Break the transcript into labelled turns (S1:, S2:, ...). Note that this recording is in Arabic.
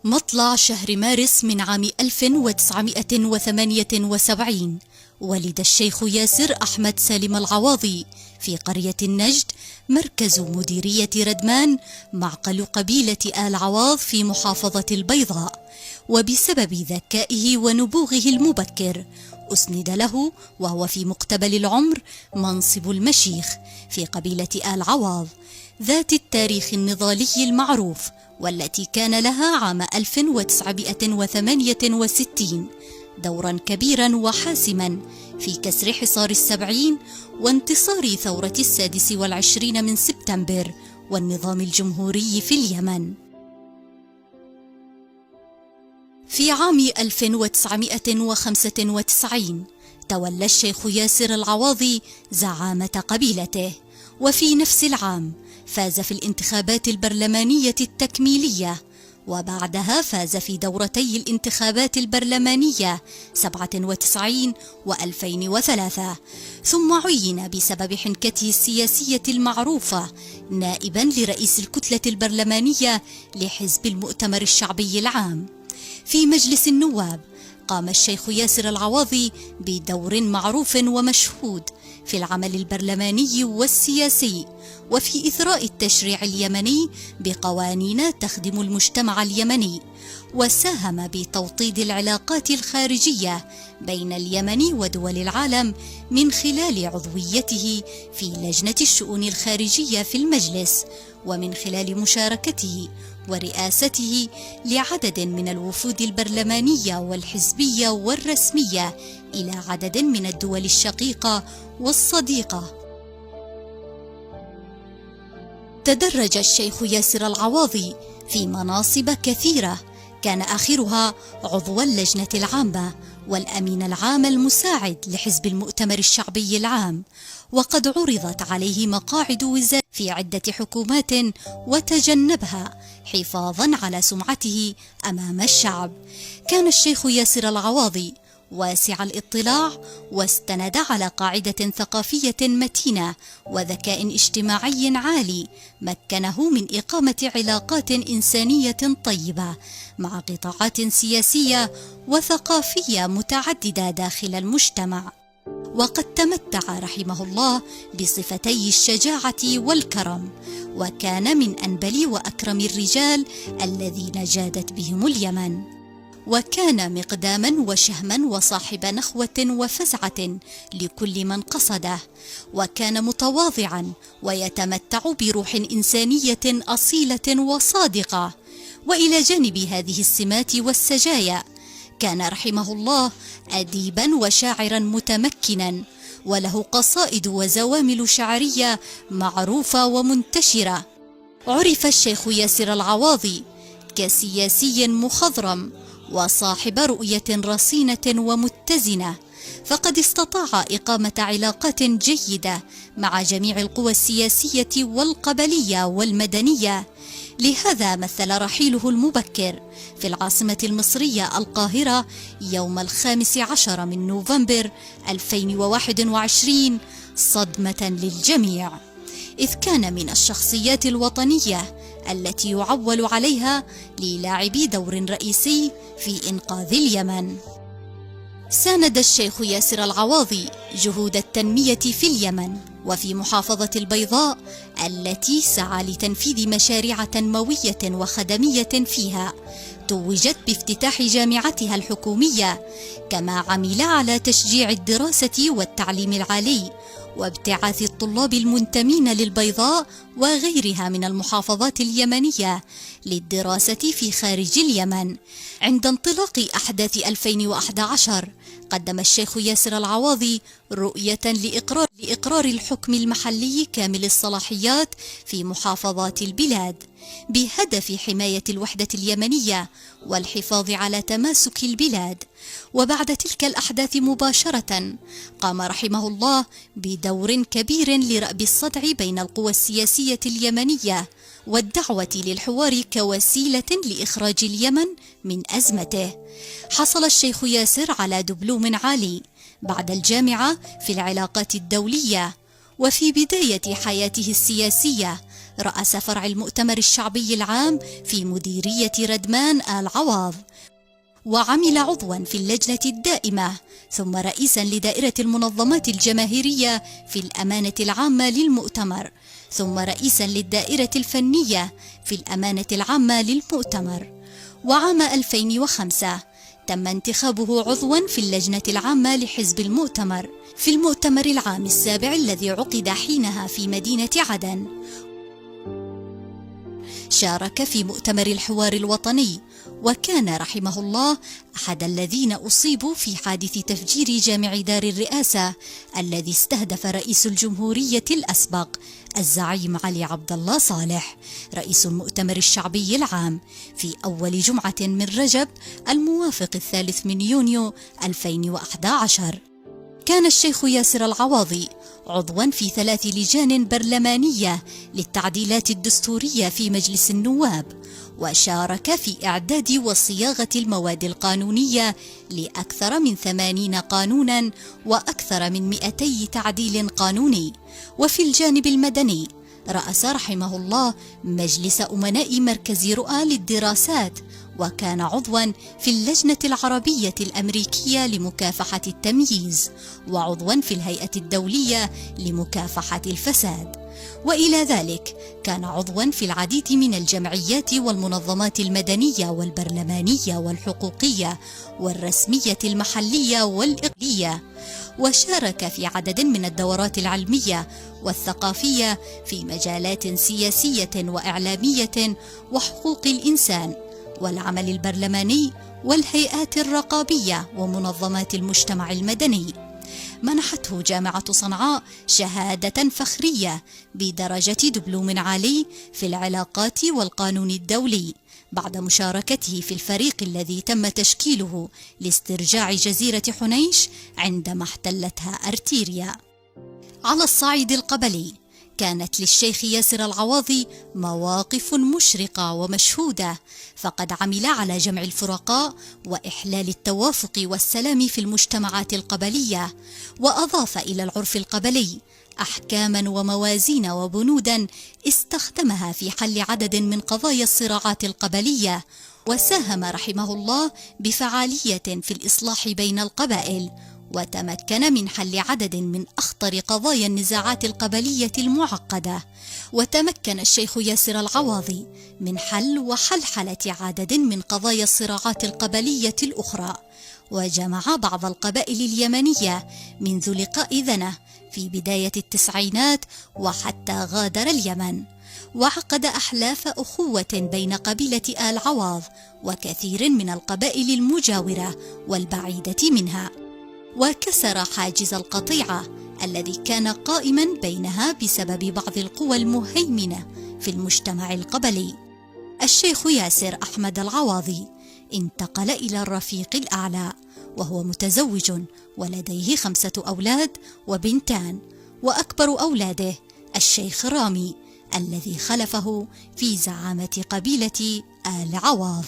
S1: مطلع شهر مارس من عام 1978 ولد الشيخ ياسر أحمد سالم العواضي في قرية النجد، مركز مديرية ردمان، معقل قبيلة آل عواض في محافظة البيضاء. وبسبب ذكائه ونبوغه المبكر أسند له وهو في مقتبل العمر منصب المشيخ في قبيلة آل عواض ذات التاريخ النضالي المعروف، والتي كان لها عام 1968 دورا كبيرا وحاسما في كسر حصار السبعين وانتصار ثورة 26 من سبتمبر والنظام الجمهوري في اليمن. في عام 1995 تولى الشيخ ياسر العواضي زعامة قبيلته، وفي نفس العام فاز في الانتخابات البرلمانية التكميلية، وبعدها فاز في دورتي الانتخابات البرلمانية 97 و2003، ثم عين بسبب حنكته السياسية المعروفة نائبا لرئيس الكتلة البرلمانية لحزب المؤتمر الشعبي العام. في مجلس النواب قام الشيخ ياسر العواضي بدور معروف ومشهود في العمل البرلماني والسياسي، وفي إثراء التشريع اليمني بقوانين تخدم المجتمع اليمني، وساهم بتوطيد العلاقات الخارجية بين اليمن ودول العالم من خلال عضويته في لجنة الشؤون الخارجية في المجلس، ومن خلال مشاركته ورئاسته لعدد من الوفود البرلمانية والحزبية والرسمية إلى عدد من الدول الشقيقة والصديقة. تدرج الشيخ ياسر العواضي في مناصب كثيرة، كان آخرها عضو اللجنة العامة والأمين العام المساعد لحزب المؤتمر الشعبي العام، وقد عرضت عليه مقاعد وزارة في عدة حكومات وتجنبها حفاظا على سمعته أمام الشعب. كان الشيخ ياسر العواضي واسع الاطلاع، واستند على قاعدة ثقافية متينة وذكاء اجتماعي عالي مكنه من إقامة علاقات إنسانية طيبة مع قطاعات سياسية وثقافية متعددة داخل المجتمع. وقد تمتع رحمه الله بصفتي الشجاعة والكرم، وكان من أنبل وأكرم الرجال الذين جادت بهم اليمن، وكان مقداما وشهما وصاحب نخوة وفزعة لكل من قصده، وكان متواضعا ويتمتع بروح إنسانية أصيلة وصادقة. وإلى جانب هذه السمات والسجايا كان رحمه الله أديبا وشاعرا متمكنا، وله قصائد وزوامل شعرية معروفة ومنتشرة. عرف الشيخ ياسر العواضي كسياسي مخضرم وصاحب رؤية رصينة ومتزنة، فقد استطاع إقامة علاقات جيدة مع جميع القوى السياسية والقبلية والمدنية. لهذا مثل رحيله المبكر في العاصمة المصرية القاهرة يوم 15 من نوفمبر 2021 صدمة للجميع، إذ كان من الشخصيات الوطنية التي يعول عليها للعب دور رئيسي في إنقاذ اليمن. ساند الشيخ ياسر العواضي جهود التنمية في اليمن وفي محافظة البيضاء التي سعى لتنفيذ مشاريع تنموية وخدمية فيها، توجت بافتتاح جامعتها الحكومية، كما عمل على تشجيع الدراسة والتعليم العالي وابتعاث الطلاب المنتمين للبيضاء وغيرها من المحافظات اليمنية للدراسة في خارج اليمن. عند انطلاق أحداث 2011 قدم الشيخ ياسر العواضي رؤية لإقرار الحكم المحلي كامل الصلاحيات في محافظات البلاد، بهدف حماية الوحدة اليمنية والحفاظ على تماسك البلاد. وبعد تلك الأحداث مباشرة قام رحمه الله بدور كبير لرأب الصدع بين القوى السياسية اليمنية والدعوة للحوار كوسيلة لإخراج اليمن من أزمته. حصل الشيخ ياسر على دبلوم عالي بعد الجامعة في العلاقات الدولية، وفي بداية حياته السياسية رأس فرع المؤتمر الشعبي العام في مديرية ردمان آل عواض، وعمل عضوا في اللجنة الدائمة، ثم رئيسا لدائرة المنظمات الجماهيرية في الأمانة العامة للمؤتمر، ثم رئيسا للدائرة الفنية في الأمانة العامة للمؤتمر. وعام 2005 تم انتخابه عضوا في اللجنة العامة لحزب المؤتمر في المؤتمر العام السابع الذي عقد حينها في مدينة عدن. شارك في مؤتمر الحوار الوطني، وكان رحمه الله أحد الذين أصيبوا في حادث تفجير جامع دار الرئاسة الذي استهدف رئيس الجمهورية الأسبق الزعيم علي عبد الله صالح رئيس المؤتمر الشعبي العام في أول جمعة من رجب الموافق 3 يونيو 2011. كان الشيخ ياسر العواضي عضوا في 3 لجان برلمانية للتعديلات الدستورية في مجلس النواب، وشارك في إعداد وصياغة المواد القانونية لأكثر من 80 قانونا وأكثر من 200 تعديل قانوني. وفي الجانب المدني رأس رحمه الله مجلس أمناء مركز رؤى للدراسات، وكان عضوا في اللجنة العربية الأمريكية لمكافحة التمييز، وعضوا في الهيئة الدولية لمكافحة الفساد. وإلى ذلك كان عضوا في العديد من الجمعيات والمنظمات المدنية والبرلمانية والحقوقية والرسمية المحلية والإقليمية، وشارك في عدد من الدورات العلمية والثقافية في مجالات سياسية وإعلامية وحقوق الإنسان والعمل البرلماني والهيئات الرقابية ومنظمات المجتمع المدني. منحته جامعة صنعاء شهادة فخرية بدرجة دبلوم عالي في العلاقات والقانون الدولي بعد مشاركته في الفريق الذي تم تشكيله لاسترجاع جزيرة حنيش عندما احتلتها أرتيريا. على الصعيد القبلي كانت للشيخ ياسر العواضي مواقف مشرقة ومشهودة، فقد عمل على جمع الفرقاء وإحلال التوافق والسلام في المجتمعات القبلية، وأضاف إلى العرف القبلي أحكاما وموازين وبنودا استخدمها في حل عدد من قضايا الصراعات القبلية، وساهم رحمه الله بفعالية في الإصلاح بين القبائل، وتمكن من حل عدد من أخطر قضايا النزاعات القبلية المعقدة. وتمكن الشيخ ياسر العواضي من حل وحلحلة عدد من قضايا الصراعات القبلية الأخرى، وجمع بعض القبائل اليمنية منذ لقاء ذنه في بداية التسعينات وحتى غادر اليمن، وعقد أحلاف أخوة بين قبيلة آل عواض وكثير من القبائل المجاورة والبعيدة منها، وكسر حاجز القطيعة الذي كان قائما بينها بسبب بعض القوى المهيمنة في المجتمع القبلي. الشيخ ياسر أحمد العواضي انتقل إلى الرفيق الأعلى، وهو متزوج ولديه 5 أولاد وبنتان، وأكبر أولاده الشيخ رامي الذي خلفه في زعامة قبيلة آل عواض.